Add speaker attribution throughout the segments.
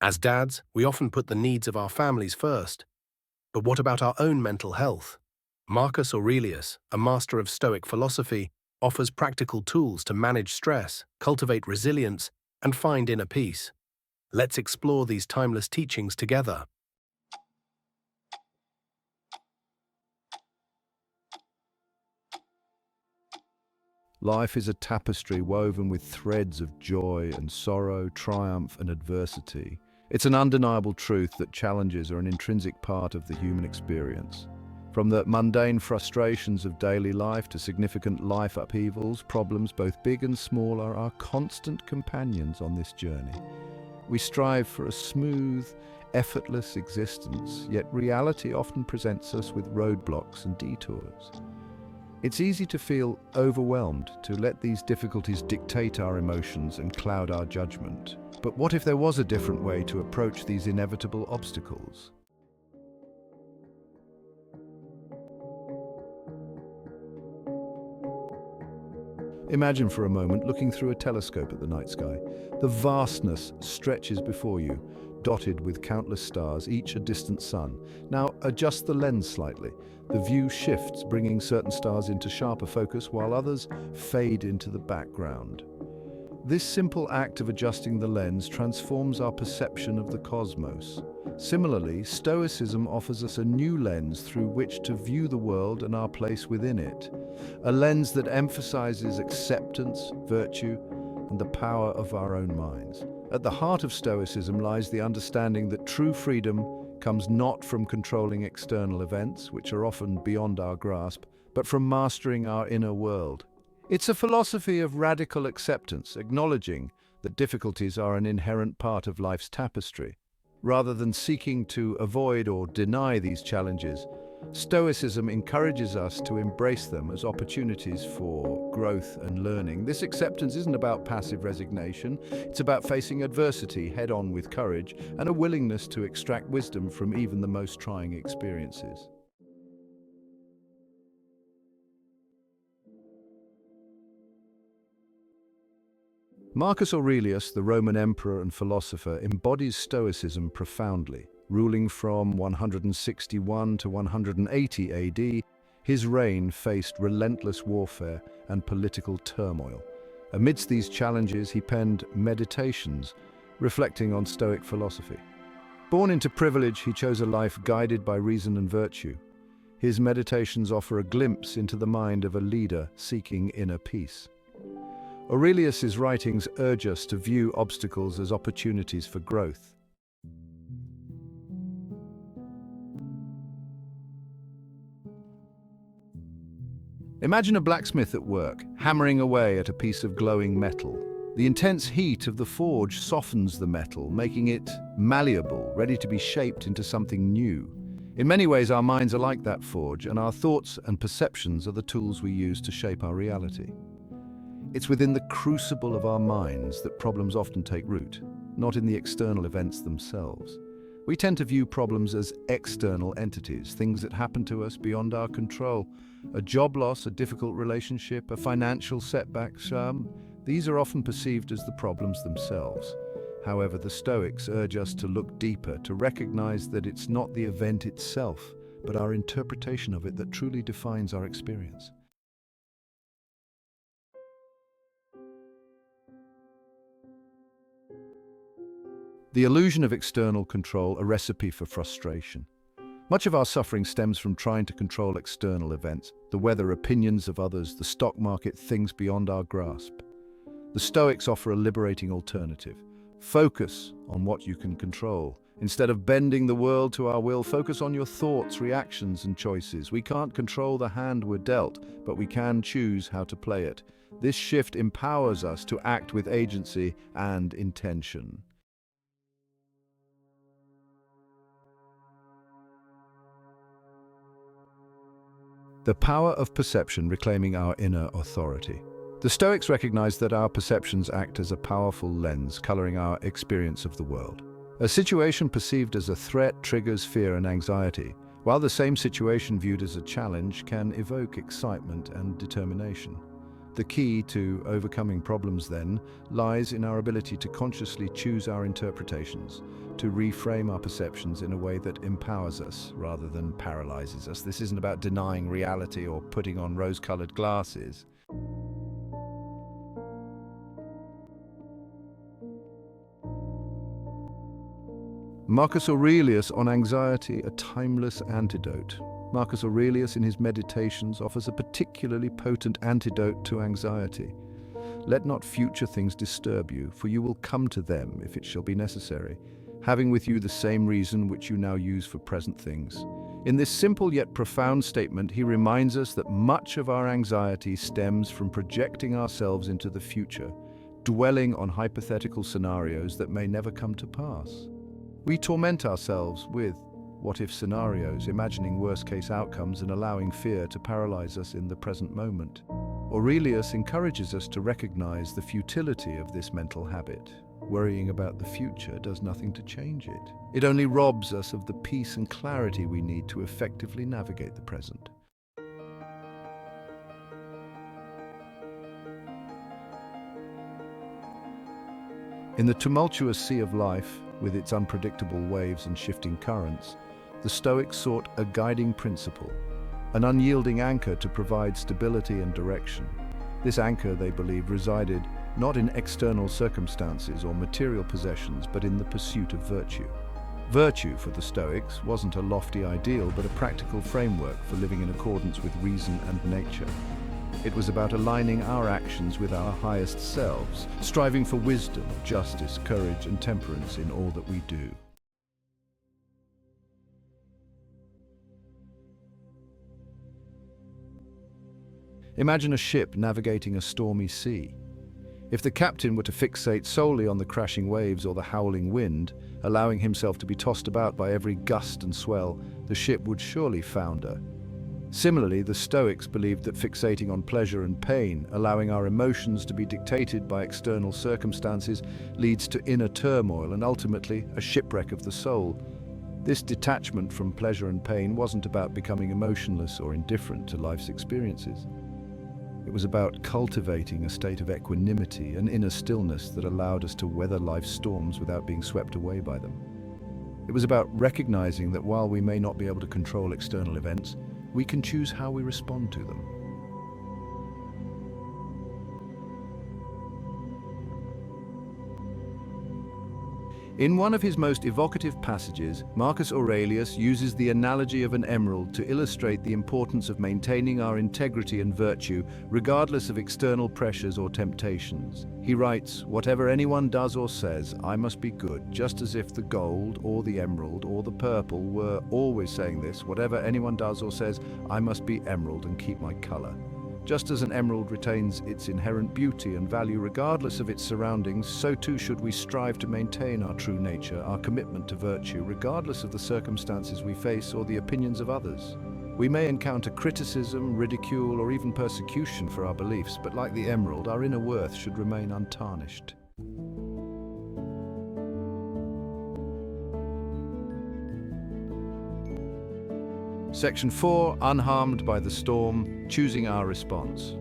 Speaker 1: As dads, we often put the needs of our families first. But what about our own mental health? Marcus Aurelius, a master of Stoic philosophy, offers practical tools to manage stress, cultivate resilience, and find inner peace. Let's explore these timeless teachings together.
Speaker 2: Life is a tapestry woven with threads of joy and sorrow, triumph and adversity. It's an undeniable truth that challenges are an intrinsic part of the human experience. From the mundane frustrations of daily life to significant life upheavals, problems both big and small are our constant companions on this journey. We strive for a smooth, effortless existence, yet reality often presents us with roadblocks and detours. It's easy to feel overwhelmed, to let these difficulties dictate our emotions and cloud our judgment. But what if there was a different way to approach these inevitable obstacles? Imagine for a moment looking through a telescope at the night sky. The vastness stretches before you, dotted with countless stars, each a distant sun. Now adjust the lens slightly. The view shifts, bringing certain stars into sharper focus while others fade into the background. This simple act of adjusting the lens transforms our perception of the cosmos. Similarly, Stoicism offers us a new lens through which to view the world and our place within it. A lens that emphasizes acceptance, virtue, and the power of our own minds. At the heart of Stoicism lies the understanding that true freedom comes not from controlling external events, which are often beyond our grasp, but from mastering our inner world. It's a philosophy of radical acceptance, acknowledging that difficulties are an inherent part of life's tapestry. Rather than seeking to avoid or deny these challenges, Stoicism encourages us to embrace them as opportunities for growth and learning. This acceptance isn't about passive resignation, it's about facing adversity head-on with courage and a willingness to extract wisdom from even the most trying experiences. Marcus Aurelius, the Roman emperor and philosopher, embodies Stoicism profoundly. Ruling from 161 to 180 AD, his reign faced relentless warfare and political turmoil. Amidst these challenges, he penned Meditations, reflecting on Stoic philosophy. Born into privilege, he chose a life guided by reason and virtue. His meditations offer a glimpse into the mind of a leader seeking inner peace. Aurelius's writings urge us to view obstacles as opportunities for growth. Imagine a blacksmith at work, hammering away at a piece of glowing metal. The intense heat of the forge softens the metal, making it malleable, ready to be shaped into something new. In many ways, our minds are like that forge, and our thoughts and perceptions are the tools we use to shape our reality. It's within the crucible of our minds that problems often take root, not in the external events themselves. We tend to view problems as external entities, things that happen to us beyond our control. A job loss, a difficult relationship, a financial setback, these are often perceived as the problems themselves. However, the Stoics urge us to look deeper, to recognize that it's not the event itself, but our interpretation of it that truly defines our experience. The illusion of external control, a recipe for frustration. Much of our suffering stems from trying to control external events, the weather, opinions of others, the stock market, things beyond our grasp. The Stoics offer a liberating alternative. Focus on what you can control. Instead of bending the world to our will, focus on your thoughts, reactions, and choices. We can't control the hand we're dealt, but we can choose how to play it. This shift empowers us to act with agency and intention. The power of perception, reclaiming our inner authority. The Stoics recognize that our perceptions act as a powerful lens, coloring our experience of the world. A situation perceived as a threat triggers fear and anxiety, while the same situation viewed as a challenge can evoke excitement and determination. The key to overcoming problems, then, lies in our ability to consciously choose our interpretations, to reframe our perceptions in a way that empowers us rather than paralyzes us. This isn't about denying reality or putting on rose-colored glasses. Marcus Aurelius on anxiety, a timeless antidote. Marcus Aurelius in his Meditations offers a particularly potent antidote to anxiety. Let not future things disturb you, for you will come to them if it shall be necessary, having with you the same reason which you now use for present things. In this simple yet profound statement, he reminds us that much of our anxiety stems from projecting ourselves into the future, dwelling on hypothetical scenarios that may never come to pass. We torment ourselves with what-if scenarios, imagining worst-case outcomes and allowing fear to paralyze us in the present moment. Aurelius encourages us to recognize the futility of this mental habit. Worrying about the future does nothing to change it. It only robs us of the peace and clarity we need to effectively navigate the present. In the tumultuous sea of life, with its unpredictable waves and shifting currents, the Stoics sought a guiding principle, an unyielding anchor to provide stability and direction. This anchor, they believed, resided not in external circumstances or material possessions, but in the pursuit of virtue. Virtue, for the Stoics, wasn't a lofty ideal, but a practical framework for living in accordance with reason and nature. It was about aligning our actions with our highest selves, striving for wisdom, justice, courage, and temperance in all that we do. Imagine a ship navigating a stormy sea. If the captain were to fixate solely on the crashing waves or the howling wind, allowing himself to be tossed about by every gust and swell, the ship would surely founder. Similarly, the Stoics believed that fixating on pleasure and pain, allowing our emotions to be dictated by external circumstances, leads to inner turmoil and ultimately a shipwreck of the soul. This detachment from pleasure and pain wasn't about becoming emotionless or indifferent to life's experiences. It was about cultivating a state of equanimity and inner stillness that allowed us to weather life's storms without being swept away by them. It was about recognizing that while we may not be able to control external events, we can choose how we respond to them. In one of his most evocative passages, Marcus Aurelius uses the analogy of an emerald to illustrate the importance of maintaining our integrity and virtue, regardless of external pressures or temptations. He writes, "Whatever anyone does or says, I must be good, just as if the gold or the emerald or the purple were always saying this. Whatever anyone does or says, I must be emerald and keep my color." Just as an emerald retains its inherent beauty and value regardless of its surroundings, so too should we strive to maintain our true nature, our commitment to virtue, regardless of the circumstances we face or the opinions of others. We may encounter criticism, ridicule, or even persecution for our beliefs, but like the emerald, our inner worth should remain untarnished. Section 4, Unharmed by the Storm, Choosing Our Response.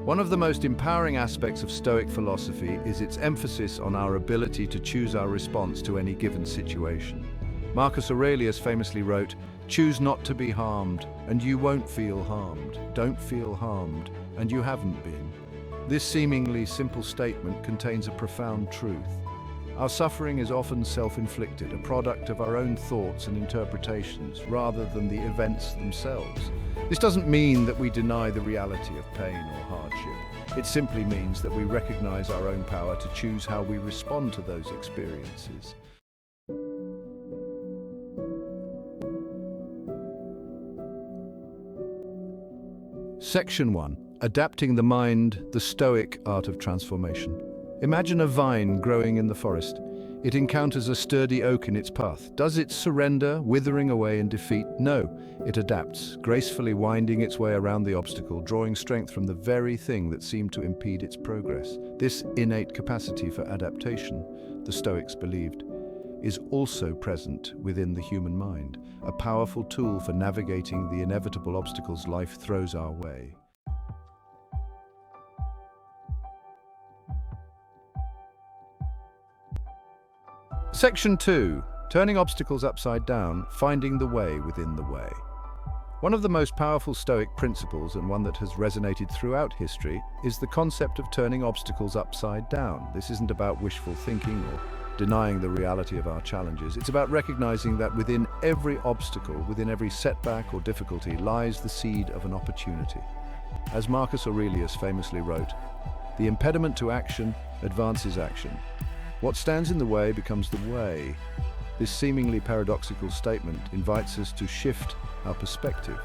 Speaker 2: One of the most empowering aspects of Stoic philosophy is its emphasis on our ability to choose our response to any given situation. Marcus Aurelius famously wrote, "Choose not to be harmed, and you won't feel harmed. Don't feel harmed, and you haven't been." This seemingly simple statement contains a profound truth. Our suffering is often self-inflicted, a product of our own thoughts and interpretations, rather than the events themselves. This doesn't mean that we deny the reality of pain or hardship. It simply means that we recognize our own power to choose how we respond to those experiences. Section 1. Adapting the mind, the Stoic art of transformation. Imagine a vine growing in the forest. It encounters a sturdy oak in its path. Does it surrender, withering away in defeat? No, it adapts, gracefully winding its way around the obstacle, drawing strength from the very thing that seemed to impede its progress. This innate capacity for adaptation, the Stoics believed, is also present within the human mind, a powerful tool for navigating the inevitable obstacles life throws our way. Section 2. Turning obstacles upside down, finding the way within the way. One of the most powerful Stoic principles, and one that has resonated throughout history, is the concept of turning obstacles upside down. This isn't about wishful thinking or denying the reality of our challenges. It's about recognizing that within every obstacle, within every setback or difficulty, lies the seed of an opportunity. As Marcus Aurelius famously wrote, "The impediment to action advances action. What stands in the way becomes the way." This seemingly paradoxical statement invites us to shift our perspective,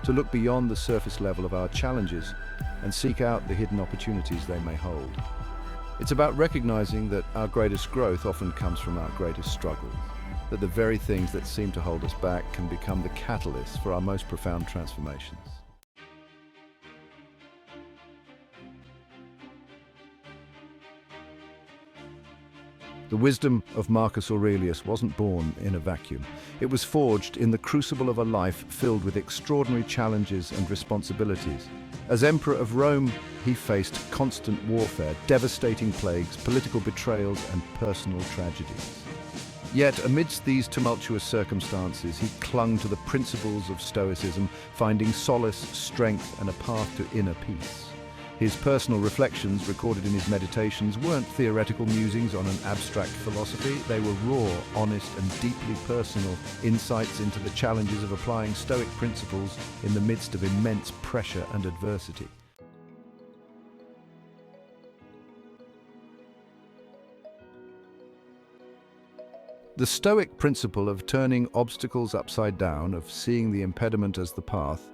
Speaker 2: to look beyond the surface level of our challenges and seek out the hidden opportunities they may hold. It's about recognizing that our greatest growth often comes from our greatest struggles, that the very things that seem to hold us back can become the catalyst for our most profound transformations. The wisdom of Marcus Aurelius wasn't born in a vacuum. It was forged in the crucible of a life filled with extraordinary challenges and responsibilities. As Emperor of Rome, he faced constant warfare, devastating plagues, political betrayals, and personal tragedies. Yet, amidst these tumultuous circumstances, he clung to the principles of Stoicism, finding solace, strength, and a path to inner peace. His personal reflections, recorded in his meditations, weren't theoretical musings on an abstract philosophy. They were raw, honest, and deeply personal insights into the challenges of applying Stoic principles in the midst of immense pressure and adversity. The Stoic principle of turning obstacles upside down, of seeing the impediment as the path,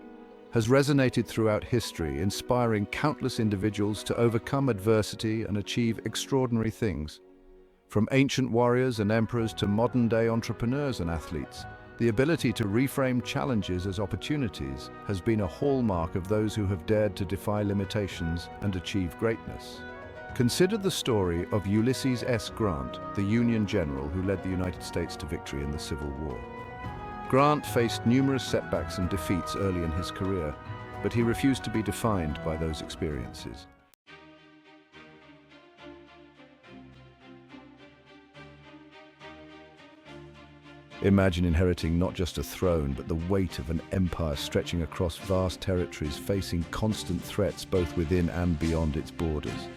Speaker 2: has resonated throughout history, inspiring countless individuals to overcome adversity and achieve extraordinary things. From ancient warriors and emperors to modern-day entrepreneurs and athletes, the ability to reframe challenges as opportunities has been a hallmark of those who have dared to defy limitations and achieve greatness. Consider the story of Ulysses S. Grant, the Union general who led the United States to victory in the Civil War. Grant faced numerous setbacks and defeats early in his career, but he refused to be defined by those experiences. Imagine inheriting not just a throne, but the weight of an empire stretching across vast territories, facing constant threats both within and beyond its borders.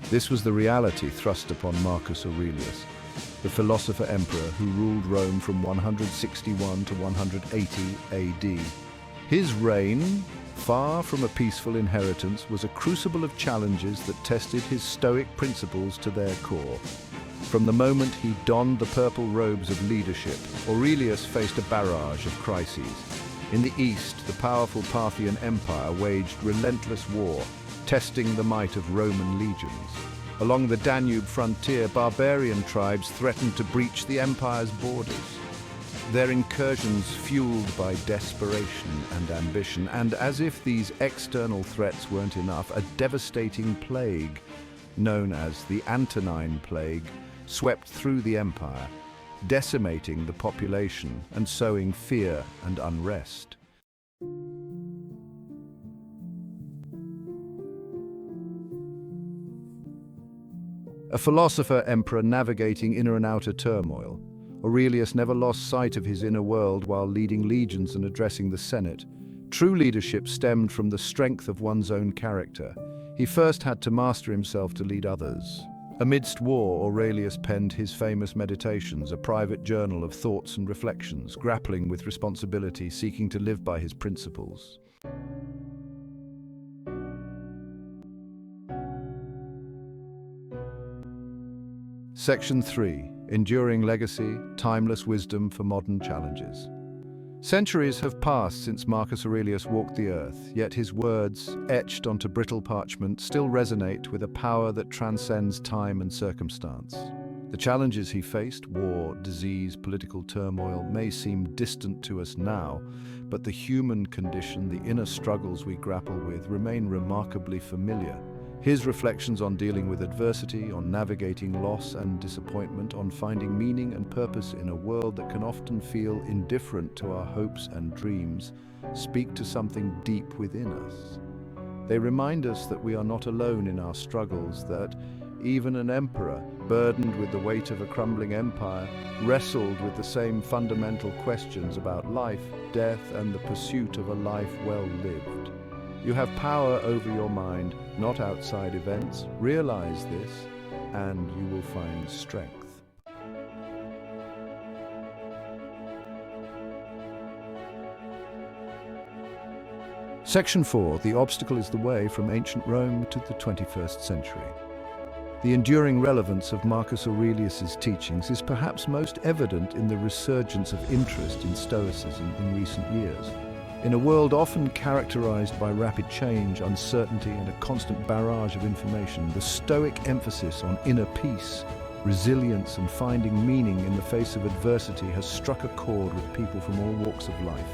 Speaker 2: This was the reality thrust upon Marcus Aurelius, the philosopher-emperor who ruled Rome from 161 to 180 AD. His reign, far from a peaceful inheritance, was a crucible of challenges that tested his Stoic principles to their core. From the moment he donned the purple robes of leadership, Aurelius faced a barrage of crises. In the east, the powerful Parthian Empire waged relentless war, testing the might of Roman legions. Along the Danube frontier, barbarian tribes threatened to breach the empire's borders, their incursions fueled by desperation and ambition. And as if these external threats weren't enough, a devastating plague, known as the Antonine Plague, swept through the empire, decimating the population and sowing fear and unrest. A philosopher-emperor navigating inner and outer turmoil, Aurelius never lost sight of his inner world while leading legions and addressing the Senate. True leadership stemmed from the strength of one's own character. He first had to master himself to lead others. Amidst war, Aurelius penned his famous Meditations, a private journal of thoughts and reflections, grappling with responsibility, seeking to live by his principles. Section 3. Enduring legacy, timeless wisdom for modern challenges. Centuries have passed since Marcus Aurelius walked the earth, yet his words, etched onto brittle parchment, still resonate with a power that transcends time and circumstance. The challenges he faced, war, disease, political turmoil, may seem distant to us now, but the human condition, the inner struggles we grapple with, remain remarkably familiar. His reflections on dealing with adversity, on navigating loss and disappointment, on finding meaning and purpose in a world that can often feel indifferent to our hopes and dreams, speak to something deep within us. They remind us that we are not alone in our struggles, that Even an emperor, burdened with the weight of a crumbling empire, wrestled with the same fundamental questions about life, death, and the pursuit of a life well lived. You have power over your mind, not outside events. Realize this, and you will find strength. Section 4. The obstacle is the way from ancient Rome to the 21st century. The enduring relevance of Marcus Aurelius's teachings is perhaps most evident in the resurgence of interest in Stoicism in recent years. In a world often characterized by rapid change, uncertainty, and a constant barrage of information, the Stoic emphasis on inner peace, resilience, and finding meaning in the face of adversity has struck a chord with people from all walks of life.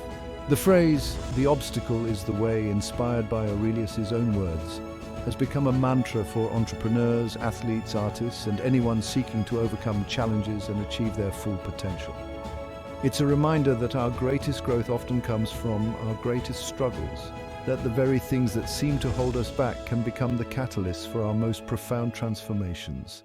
Speaker 2: The phrase, "the obstacle is the way," inspired by Aurelius's own words, has become a mantra for entrepreneurs, athletes, artists, and anyone seeking to overcome challenges and achieve their full potential. It's a reminder that our greatest growth often comes from our greatest struggles, that the very things that seem to hold us back can become the catalysts for our most profound transformations.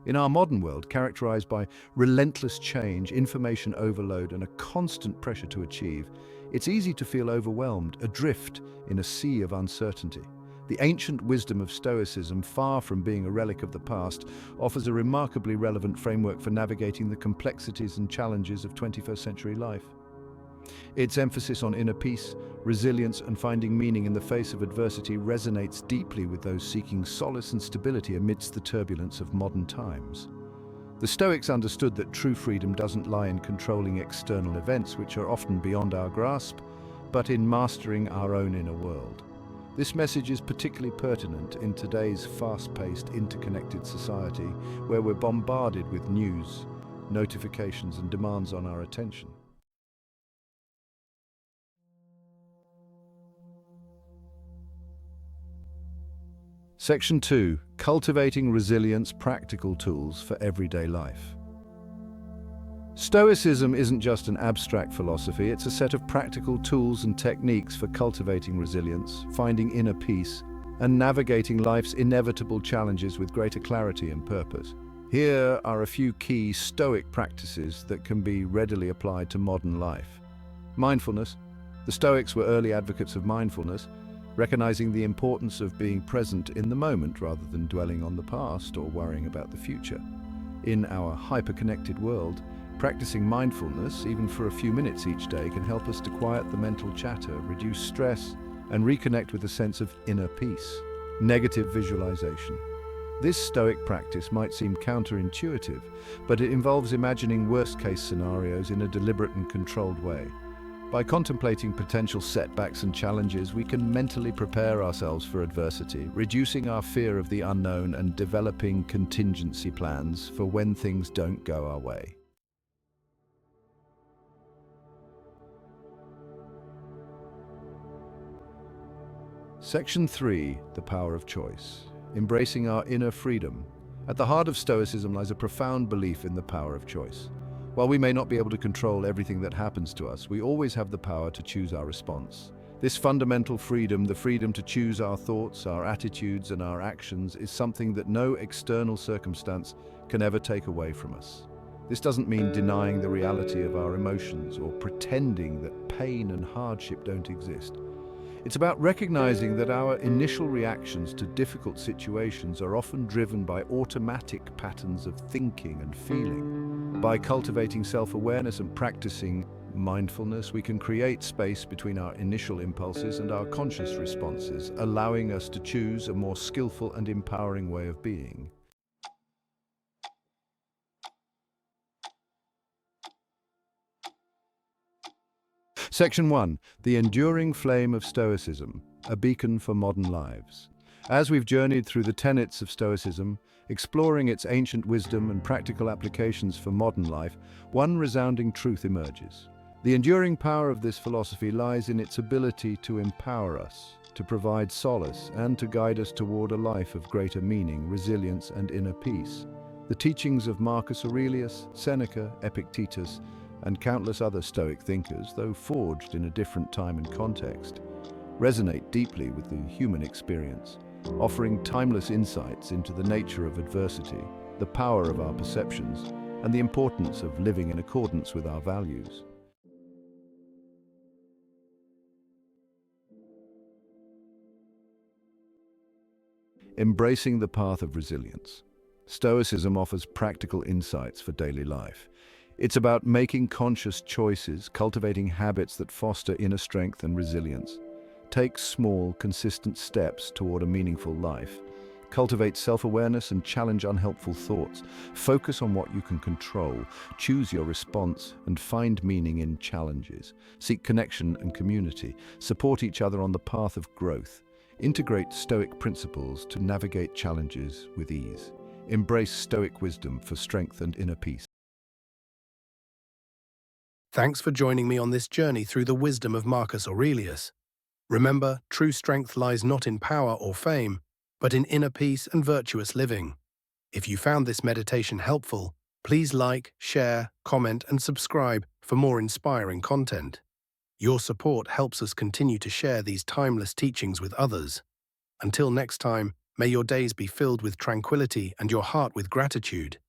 Speaker 2: In our modern world, characterized by relentless change, information overload, and a constant pressure to achieve, it's easy to feel overwhelmed, adrift in a sea of uncertainty. The ancient wisdom of Stoicism, far from being a relic of the past, offers a remarkably relevant framework for navigating the complexities and challenges of 21st century life. Its emphasis on inner peace, resilience, and finding meaning in the face of adversity resonates deeply with those seeking solace and stability amidst the turbulence of modern times. The Stoics understood that true freedom doesn't lie in controlling external events, which are often beyond our grasp, but in mastering our own inner world. This message is particularly pertinent in today's fast-paced, interconnected society, where we're bombarded with news, notifications, and demands on our attention. Section 2. Cultivating resilience, practical tools for everyday life. Stoicism isn't just an abstract philosophy, it's a set of practical tools and techniques for cultivating resilience, finding inner peace, and navigating life's inevitable challenges with greater clarity and purpose. Here are a few key Stoic practices that can be readily applied to modern life. Mindfulness. The Stoics were early advocates of mindfulness, recognizing the importance of being present in the moment rather than dwelling on the past or worrying about the future. In our hyper-connected world, practicing mindfulness, even for a few minutes each day, can help us to quiet the mental chatter, reduce stress, and reconnect with a sense of inner peace. Negative visualization. This Stoic practice might seem counterintuitive, but it involves imagining worst-case scenarios in a deliberate and controlled way. By contemplating potential setbacks and challenges, we can mentally prepare ourselves for adversity, reducing our fear of the unknown and developing contingency plans for when things don't go our way. Section 3. The power of choice. Embracing our inner freedom. At the heart of Stoicism lies a profound belief in the power of choice. While we may not be able to control everything that happens to us, we always have the power to choose our response. This fundamental freedom, the freedom to choose our thoughts, our attitudes, and our actions, is something that no external circumstance can ever take away from us. This doesn't mean denying the reality of our emotions or pretending that pain and hardship don't exist. It's about recognizing that our initial reactions to difficult situations are often driven by automatic patterns of thinking and feeling. By cultivating self-awareness and practicing mindfulness, we can create space between our initial impulses and our conscious responses, allowing us to choose a more skillful and empowering way of being. Section 1. The enduring flame of Stoicism, a beacon for modern lives. As we've journeyed through the tenets of Stoicism, exploring its ancient wisdom and practical applications for modern life, one resounding truth emerges. The enduring power of this philosophy lies in its ability to empower us, to provide solace, and to guide us toward a life of greater meaning, resilience, and inner peace. The teachings of Marcus Aurelius, Seneca, Epictetus, and countless other Stoic thinkers, though forged in a different time and context, resonate deeply with the human experience, offering timeless insights into the nature of adversity, the power of our perceptions, and the importance of living in accordance with our values. Embracing the path of resilience. Stoicism offers practical insights for daily life. It's about making conscious choices, cultivating habits that foster inner strength and resilience. Take small, consistent steps toward a meaningful life. Cultivate self-awareness and challenge unhelpful thoughts. Focus on what you can control. Choose your response and find meaning in challenges. Seek connection and community. Support each other on the path of growth. Integrate Stoic principles to navigate challenges with ease. Embrace Stoic wisdom for strength and inner peace.
Speaker 1: Thanks for joining me on this journey through the wisdom of Marcus Aurelius. Remember, true strength lies not in power or fame, but in inner peace and virtuous living. If you found this meditation helpful, please like, share, comment, and subscribe for more inspiring content. Your support helps us continue to share these timeless teachings with others. Until next time, may your days be filled with tranquility and your heart with gratitude.